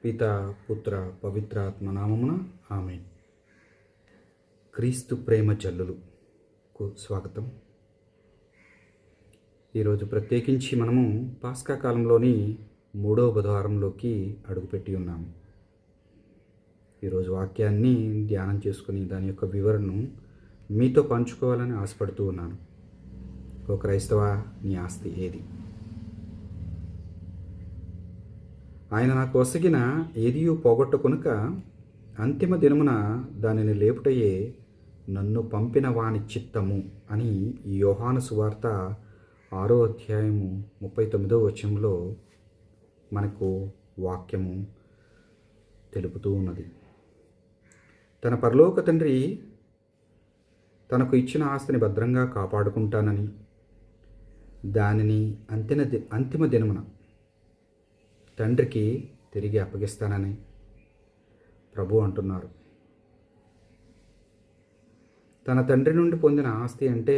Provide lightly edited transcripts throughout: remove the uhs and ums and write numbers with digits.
పిత పుత్ర పవిత్రాత్మ నామమున ఆమేన్. క్రీస్తు ప్రేమ జల్లులకు స్వాగతం. ఈరోజు ప్రత్యేకించి మనము పాస్కా కాలంలోని 3వ బుధవారంలోకి అడుగుపెట్టి ఉన్నాము. ఈరోజు వాక్యాన్ని ధ్యానం చేసుకుని దాని యొక్క వివరణను మీతో పంచుకోవాలని ఆశపడుతూ ఉన్నాను. ఓ క్రైస్తవ, నీ ఆస్తి ఏది? ఆయన నాకు ఒసగిన ఏదియూ పోగొట్టుకొనుక అంతిమ దినమున దానిని లేపుటయే నన్ను పంపిన వాని చిత్తము అని యోహాను సువార్త 6వ అధ్యాయము 39వ వచనంలో మనకు వాక్యము తెలుపుతూ ఉన్నది. తన పరలోక తండ్రి తనకు ఇచ్చిన ఆస్తిని భద్రంగా కాపాడుకుంటానని, దానిని అంతిమ దినమున తండ్రికి తిరిగి అప్పగిస్తానని ప్రభు అంటున్నారు. తన తండ్రి నుండి పొందిన ఆస్తి అంటే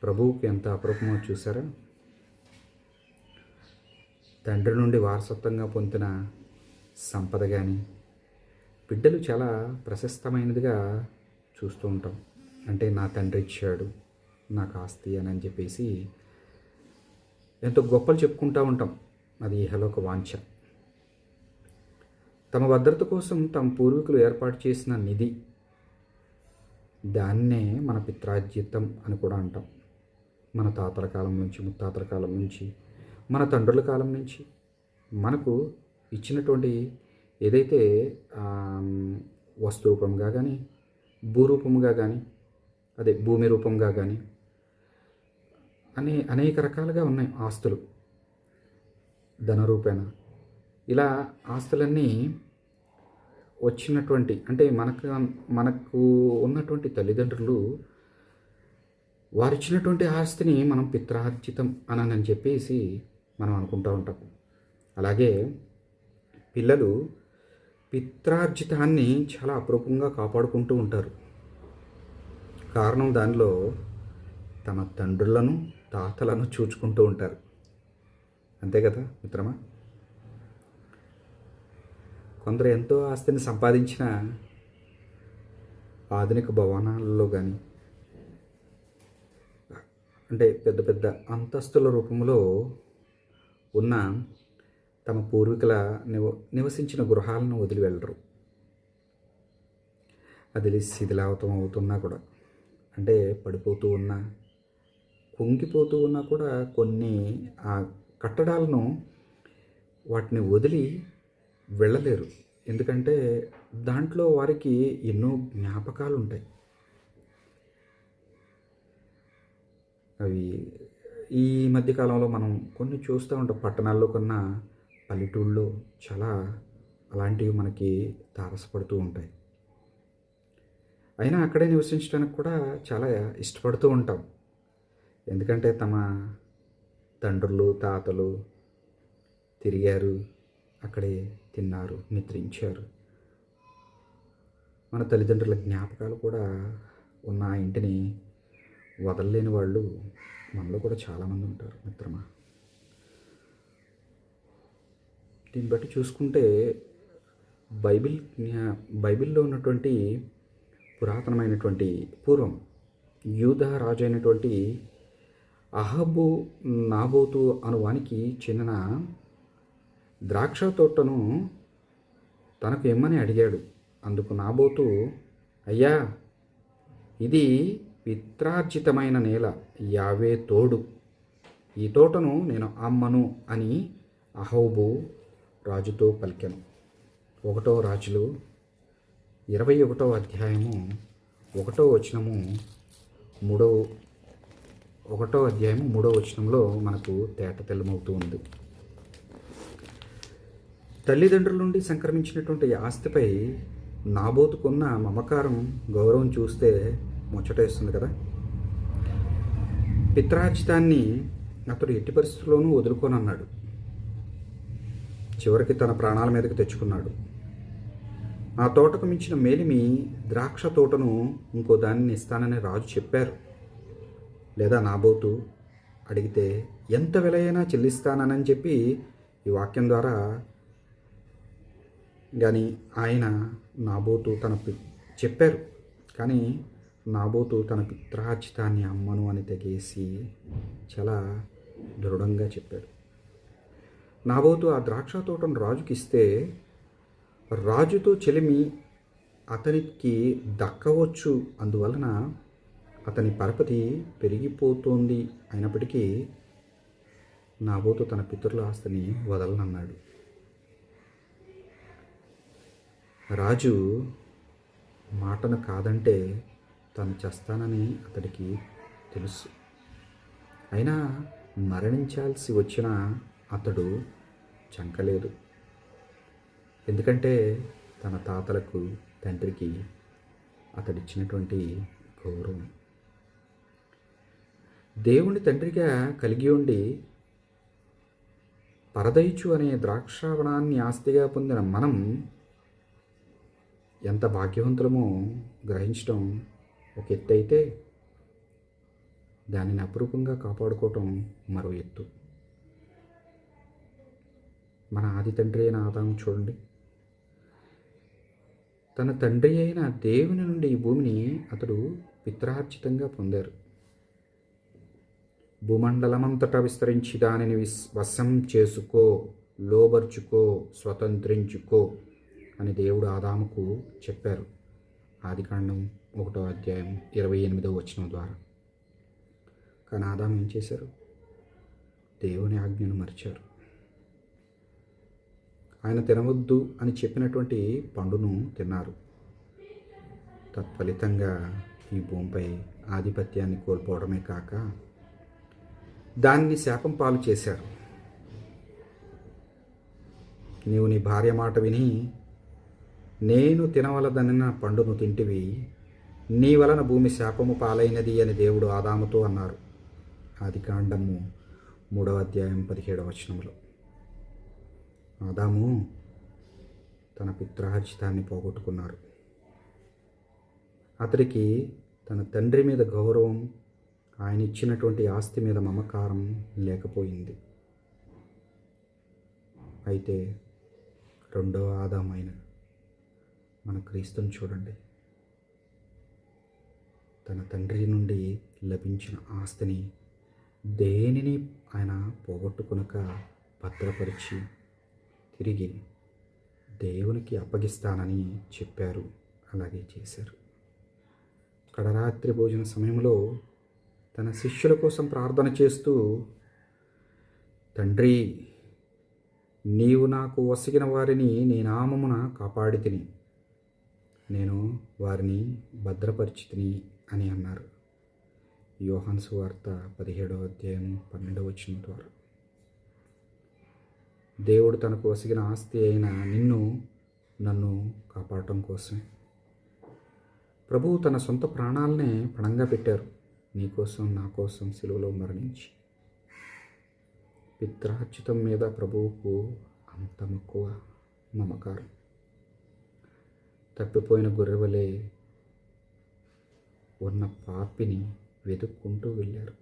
ప్రభువుకి ఎంత అపరూపమో చూసారా? తండ్రి నుండి వారసత్వంగా పొందిన సంపద కానీ బిడ్డలు చాలా ప్రశస్తమైనదిగా చూస్తూ ఉంటాం. అంటే నా తండ్రి ఇచ్చాడు నాకు ఆస్తి అని చెప్పేసి ఎంతో గొప్పలు చెప్పుకుంటూ ఉంటాం. అది ఇహలోక వాంఛ. తమ భద్రత కోసం తమ పూర్వీకులు ఏర్పాటు చేసిన నిధి, దాన్నే మన పిత్రార్జితం అని కూడా అంటాం. మన తాతల కాలం నుంచి, ముత్తాతల కాలం నుంచి, మన తండ్రుల కాలం నుంచి మనకు ఇచ్చినటువంటి ఏదైతే వస్తు రూపంగా కానీ, భూరూపంగా కానీ, అదే భూమి రూపంగా కానీ అనేక రకాలుగా ఉన్నాయి ఆస్తులు. ధనరూపేణ ఇలా ఆస్తులన్నీ వచ్చినటువంటి, అంటే మనకు ఉన్నటువంటి తల్లిదండ్రులు వారిచ్చినటువంటి ఆస్తిని మనం పిత్రార్జితం అని చెప్పేసి మనం అనుకుంటూ ఉంటాం. అలాగే పిల్లలు పిత్రార్జితాన్ని చాలా అపరూపంగా కాపాడుకుంటూ ఉంటారు. కారణం దానిలో తమ తండ్రులను తాతలను చూచుకుంటూ ఉంటారు. అంతే కదా మిత్రమా? కొందరు ఎంతో ఆస్తిని సంపాదించిన ఆధునిక భవనాలలో కానీ, అంటే పెద్ద పెద్ద అంతస్తుల రూపంలో ఉన్న తమ పూర్వీకుల నివసించిన గృహాలను వదిలి వెళ్ళరు. అది శిథిలావతం అవుతున్నా కూడా, అంటే పడిపోతూ ఉన్నా, కుంగిపోతూ ఉన్నా కూడా కొన్ని ఆ కట్టడాలను వాటిని వదిలి వెళ్ళలేరు. ఎందుకంటే దాంట్లో వారికి ఎన్నో జ్ఞాపకాలు ఉంటాయి. అవి ఈ మధ్యకాలంలో మనం కొన్ని చూస్తూ ఉంటాం. పట్టణాల్లో కన్నా పల్లెటూళ్ళలో చాలా అలాంటివి మనకి తారసపడుతూ ఉంటాయి. అయినా అక్కడే నివసించడానికి కూడా చాలా ఇష్టపడుతూ ఉంటాం. ఎందుకంటే తమ తండ్రులు తాతలు తిరిగారు, అక్కడే తిన్నారు, నిద్రించారు. మన తల్లిదండ్రుల జ్ఞాపకాలు కూడా ఉన్న ఆ ఇంటిని వదలలేని వాళ్ళు మనలో కూడా చాలామంది ఉంటారు మిత్రమా. దీన్ని బట్టి చూసుకుంటే బైబిల్లో ఉన్నటువంటి పురాతనమైనటువంటి పూర్వం యూదా రాజు అయినటువంటి అహబు నాబోతు అనువానికి చెందిన ద్రాక్ష తోటను తనకు ఇమ్మని అడిగాడు. అందుకు నాబోతు, అయ్యా, ఇది పిత్రార్జితమైన నేల, యావే తోడు, ఈ తోటను నేను అమ్మను అని అహబు రాజుతో పలికెను. 1వ రాజులు 21వ అధ్యాయము 1వ వచనము 1వ అధ్యాయము 3వ వచనంలో మనకు తేటతెల్లమవుతూ ఉంది. తల్లిదండ్రుల నుండి సంక్రమించినటువంటి ఆస్తిపై నాబోతుకున్న మమకారం, గౌరవం చూస్తే ముచ్చటేస్తుంది కదా. పిత్రార్జితాన్ని అతడు ఎట్టి పరిస్థితుల్లోనూ వదులుకోనన్నాడు. చివరికి తన ప్రాణాల మీదకి తెచ్చుకున్నాడు. ఆ తోటకు మించిన మేలిమి ద్రాక్ష తోటను ఇంకో దానిని ఇస్తానని రాజు చెప్పారు. లేదా నాబోతు అడిగితే ఎంత విలైనా చెల్లిస్తానని చెప్పి ఈ వాక్యం ద్వారా కానీ ఆయన చెప్పారు, కానీ నాబోతు తన పిత్రార్జితాన్ని అమ్మను అని తెగేసి చాలా దృఢంగా చెప్పాడు. నాబోతు ఆ ద్రాక్ష తోటను రాజుకి ఇస్తే రాజుతో చెలిమి అతనికి దక్కవచ్చు, అందువలన అతని పరపతి పెరిగిపోతోంది. అయినప్పటికీ నాబోతు తన పితరుల ఆస్తిని వదలనన్నాడు. రాజు మాటను కాదంటే తను చేస్తానని అతడికి తెలుసు. అయినా మరణించాల్సి వచ్చిన అతడు చంకలేదు. ఎందుకంటే తన తాతలకు, తండ్రికి అతడిచ్చినటువంటి గౌరవం. దేవుని తండ్రిగా కలిగి ఉండి పరదైచు అనే ద్రాక్షావనాన్ని ఆస్తిగా పొందిన మనం ఎంత భాగ్యవంతులమో గ్రహించడం ఒక ఎత్తు అయితే, దానిని అపురూపంగా కాపాడుకోవటం మరో ఎత్తు. మన ఆది తండ్రి అయిన ఆదాము చూడండి, తన తండ్రి అయిన దేవుని నుండి ఈ భూమిని అతడు పిత్రార్జితంగా పొందారు. భూమండలమంతటా విస్తరించి దానిని వశం చేసుకో, లోబర్చుకో, స్వతంత్రించుకో అని దేవుడు ఆదాముకు చెప్పారు. ఆదికాండం 1వ అధ్యాయం 28వ వచనం ద్వారా. కానీ ఆదాము ఏం చేశారు? దేవుని ఆజ్ఞను మరిచారు. ఆయన తినవద్దు అని చెప్పినటువంటి పండును తిన్నారు. తత్ఫలితంగా ఈ భూమిపై ఆధిపత్యాన్ని కోల్పోవడమే కాక దాన్ని శాపం పాలు చేశారు. నీవు నీ భార్య మాట విని నేను తినవలదనిన పండును తింటివి, నీ వలన భూమి శాపము పాలైనది అని దేవుడు ఆదాముతో అన్నారు. ఆదికాండము 3వ అధ్యాయం 17వ వచనంలో. ఆదాము తన పిత్రార్జితాన్ని పోగొట్టుకున్నారు. అతడికి తన తండ్రి మీద గౌరవం, ఆయన ఇచ్చినటువంటి ఆస్తి మీద మమకారం లేకపోయింది. అయితే రెండవ ఆదామైన మన క్రీస్తుని చూడండి, తన తండ్రి నుండి లభించిన ఆస్తిని దేనిని ఆయన పోగొట్టుకునక భద్రపరిచి తిరిగి దేవునికి అప్పగిస్తానని చెప్పారు. అలాగే చేశారు. కడరాత్రి భోజన సమయంలో తన శిష్యుల కోసం ప్రార్థన చేస్తూ, తండ్రి, నీవు నాకు వసిగిన వారిని నీ నామమున కాపాడితిని, నేను వారిని భద్రపరిచితిని అని అన్నారు. యోహాను సువార్త 17వ అధ్యాయం 12వ వచనం ద్వారా. దేవుడు తనకు వసిగిన ఆస్తి అయిన నిన్ను, నన్ను కాపాడటం కోసమే ప్రభువు తన సొంత ప్రాణాలనే పణంగా పెట్టారు. నీకోసం, నా కోసం సిలువలో మరణించి. పిత్రార్జితం మీద ప్రభువుకు అంత మక్కువ, మమకారం. తప్పిపోయిన గొర్రెవలే ఉన్న పాపిని వెతుక్కుంటూ వెళ్ళారు.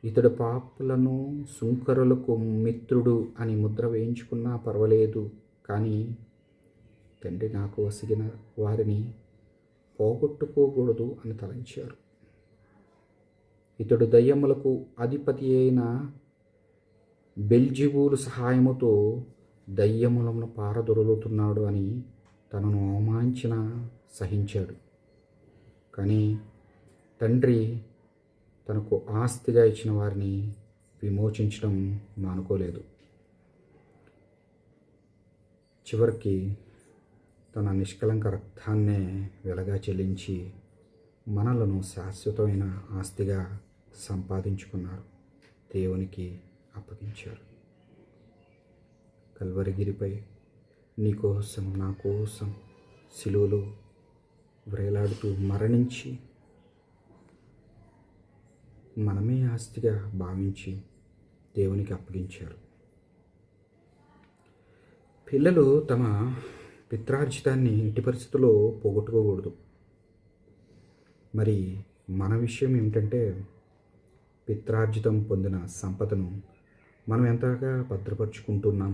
ఇతడు పాపులను, సుంకరులకు మిత్రుడు అని ముద్ర వేయించుకున్నా పర్వాలేదు, కానీ తండ్రి నాకు వసిగిన వారిని పోగొట్టుకోకూడదు అని తలంచారు. ఇతడు దయ్యములకు అధిపతి అయిన బెల్జెబూలు సహాయముతో దయ్యములను పారదొరులుతున్నాడు అని తనను అవమానించిన సహించాడు. కానీ తండ్రి తనకు ఆస్తిగా ఇచ్చిన వారిని విమోచించడం మానుకోలేదు. చివరికి తన నిష్కలంక రక్తాన్నే వెలగా చెల్లించి మనలను శాశ్వతమైన ఆస్తిగా సంపాదించుకున్నారు, దేవునికి అప్పగించారు. కల్వరిగిరిపై నీ కోసం, నా కోసం సిలువలో వ్రేలాడుతూ మరణించి మనమే ఆస్తిగా భావించి దేవునికి అప్పగించారు. పిల్లలు తమ పిత్రార్జితాన్ని ఇంటి పరిస్థితుల్లో పోగొట్టుకోకూడదు. మరి మన విషయం ఏమిటంటే, పిత్రార్జితం పొందిన సంపదను మనం ఎంతగా భద్రపరుచుకుంటున్నాం?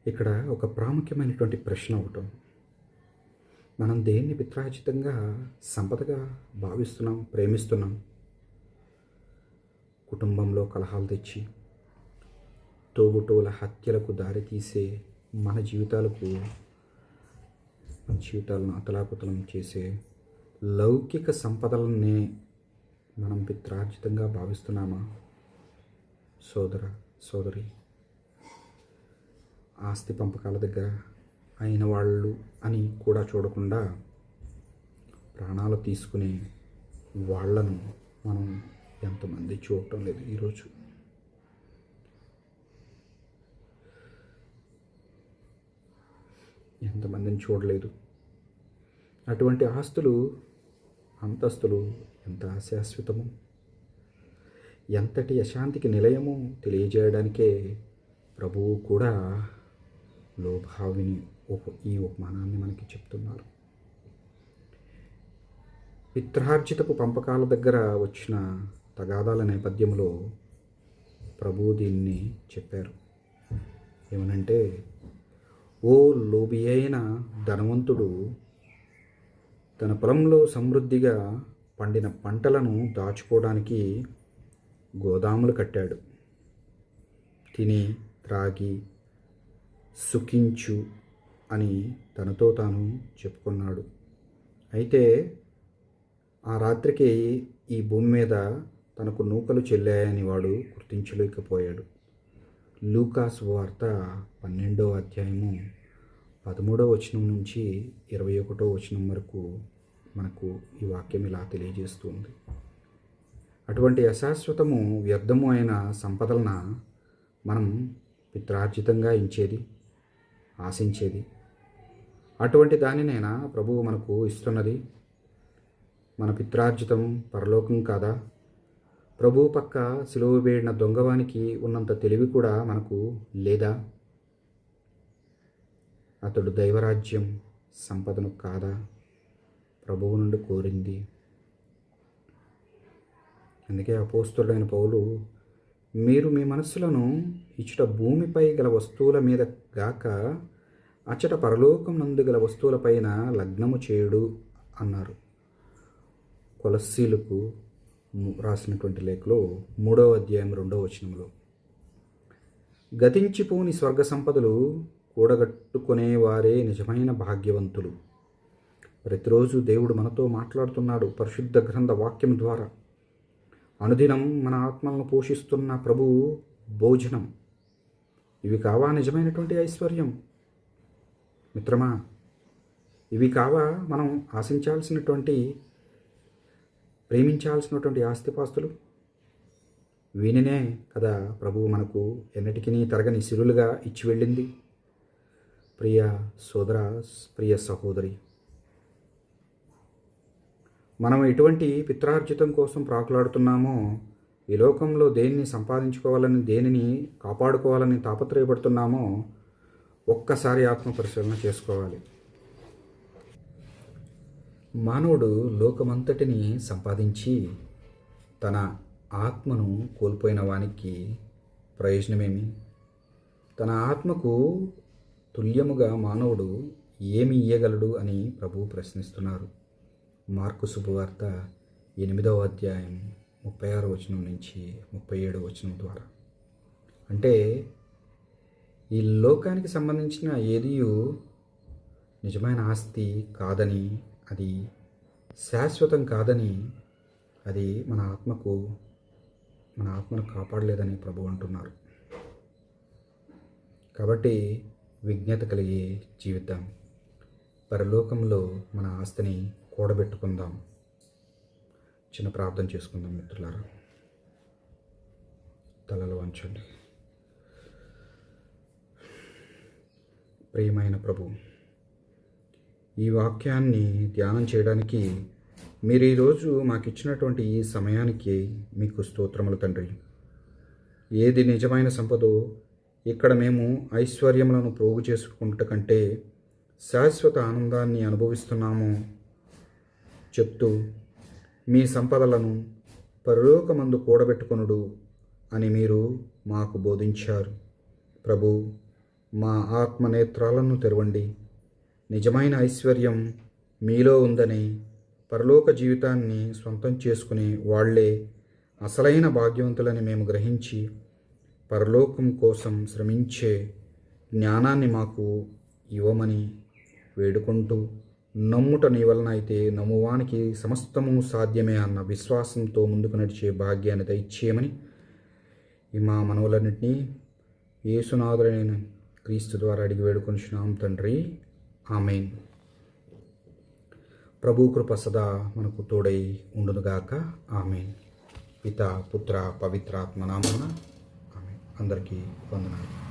ఇక్కడ ఒక ప్రాముఖ్యమైనటువంటి ప్రశ్న ఒకటి ఉంది. మనం దేన్ని పిత్రార్జితంగా సంపదగా భావిస్తున్నాం, ప్రేమిస్తున్నాం? కుటుంబంలో కలహాలు తెచ్చి తోబుట్టువుల హత్యలకు దారితీసే మన జీవితాలను అతలాకుతలం చేసే లౌకిక సంపదలనే మనం పిత్రార్జితంగా భావిస్తున్నామా? సోదరి, ఆస్తి పంపకాల దగ్గర అయిన వాళ్ళు అని కూడా చూడకుండా ప్రాణాలు తీసుకునే వాళ్లను మనం ఎంతమంది చూడటం లేదు ఈరోజు. ఎంతమందిని చూడలేదు. అటువంటి ఆస్తులు, అంతస్తులు ఎంత అశాశ్వతము, ఎంతటి అశాంతికి నిలయము తెలియజేయడానికే ప్రభువు కూడా లోభావిని ఈ ఉపమానాన్ని మనకి చెప్తున్నారు. పిత్రార్జితపు పంపకాల దగ్గర వచ్చిన తగాదాల నేపథ్యంలో ప్రభువు దీన్ని చెప్పారు. ఏమనంటే, ఓ లోబి అయిన ధనవంతుడు తన పొలంలో సమృద్ధిగా పండిన పంటలను దాచుకోవడానికి గోదాములు కట్టాడు. తిని త్రాగి సుఖించు అని తనతో తాను చెప్పుకున్నాడు. అయితే ఆ రాత్రికి ఈ భూమి మీద తనకు నూకలు చెల్లాయని వాడు గుర్తించలేకపోయాడు. లూకాసు వార్త 12వ అధ్యాయము 13వ వచనం నుంచి 21వ వచనం వరకు మనకు ఈ వాక్యం ఇలా తెలియజేస్తుంది. అటువంటి అశాశ్వతము, వ్యర్థము అయిన సంపదలన మనం పిత్రార్జితంగా ఆశించేది. అటువంటి దానినైనా ప్రభువు మనకు ఇస్తున్నది. మన పిత్రార్జితం పరలోకం కాదా? ప్రభువు పక్క సిలువ వేడిన దొంగవానికి ఉన్నంత తెలివి కూడా మనకు లేదా? అతడు దైవరాజ్యం సంపదను కాదా ప్రభువు నుండి కోరింది? అందుకే అపోస్తుడైన పౌలు, మీరు మీ మనస్సులను ఇచ్చట భూమిపై గల వస్తువుల మీద గాక అచ్చట పరలోకం నందు గల వస్తువులపైన లగ్నము చేయుడు అన్నారు. కొలస్సీలకు రాసినటువంటి లేఖలో 3వ అధ్యాయం 2వ వచనంలో, గతించిపోని స్వర్గ సంపదలు కూడగట్టుకునేవారే నిజమైన భాగ్యవంతులు. ప్రతిరోజు దేవుడు మనతో మాట్లాడుతున్నాడు పరిశుద్ధ గ్రంథ వాక్యం ద్వారా. అనుదినం మన ఆత్మలను పోషిస్తున్న ప్రభువు భోజనం. ఇవి కావా నిజమైనటువంటి ఐశ్వర్యం? మిత్రమా, ఇవి కావా మనం ఆశించాల్సినటువంటి, ప్రేమించాల్సినటువంటి ఆస్తిపాస్తులు? వీనినే కదా ప్రభువు మనకు ఎన్నటికీ తరగని సిరులుగా ఇచ్చి వెళ్ళింది. ప్రియ సోదర, ప్రియ సహోదరి, మనం ఎటువంటి పిత్రార్జితం కోసం ప్రాకులాడుతున్నామో, ఈ లోకంలో దేన్ని సంపాదించుకోవాలని, దేనిని కాపాడుకోవాలని తాపత్రయపడుతున్నామో ఒక్కసారి ఆత్మ పరిశీలన చేసుకోవాలి. మానవుడు లోకమంతటిని సంపాదించి తన ఆత్మను కోల్పోయిన వానికి ప్రయోజనమేమి? తన ఆత్మకు తుల్యముగా మానవుడు ఏమి ఇయ్యగలడు అని ప్రభువు ప్రశ్నిస్తున్నారు. మార్కు శుభవార్త 8వ అధ్యాయం 36వ వచనం నుంచి 37వ వచనం ద్వారా. అంటే ఈ లోకానికి సంబంధించిన ఏదియు నిజమైన ఆస్తి కాదని, అది శాశ్వతం కాదని, అది మన ఆత్మను కాపాడలేదని ప్రభు అంటున్నారు. కాబట్టి విజ్ఞత కలిగి జీవితం, పరలోకంలో మన ఆస్తిని కూడబెట్టుకుందాం. చిన్న ప్రార్థన చేసుకుందాం మిత్రులారా. తలలు వంచండి. ప్రియమైన ప్రభు, ఈ వాక్యాన్ని ధ్యానం చేయడానికి మీరు ఈరోజు మాకు ఇచ్చినటువంటి ఈ సమయానికి మీకు స్తోత్రములు తండ్రి. ఏది నిజమైన సంపదో, ఇక్కడ మేము ఐశ్వర్యములను ప్రోగు చేసుకుంట కంటే శాశ్వత ఆనందాన్ని అనుభవిస్తున్నాము చెప్తూ, మీ సంపదలను పరలోకమందు కూడబెట్టుకొనుడు అని మీరు మాకు బోధించారు. ప్రభు, మా ఆత్మనేత్రాలను తెరవండి. నిజమైన ఐశ్వర్యం మీలో ఉందని, పరలోక జీవితాన్ని సొంతం చేసుకునే వాళ్ళే అసలైన భాగ్యవంతులని మేము గ్రహించి, పరలోకం కోసం శ్రమించే జ్ఞానాన్ని మాకు ఇవ్వమని వేడుకుంటూ, నమ్ముట నీ వలన అయితే నమ్మువానికి సమస్తము సాధ్యమే అన్న విశ్వాసంతో ముందుకు నడిచే భాగ్యాన్ని దయచేయమని ఈ మా మనవులన్నింటినీ యేసునాథుడైన క్రీస్తు ద్వారా అడిగి వేడుకొనిచున్నాం తండ్రి. ఆమేన్. ప్రభు కృప సదా మనకు తోడై ఉండునుగాక. ఆమేన్. పిత, పుత్ర, పవిత్రాత్మ నామమున ఆమేన్. అందరికీ వందనాలు.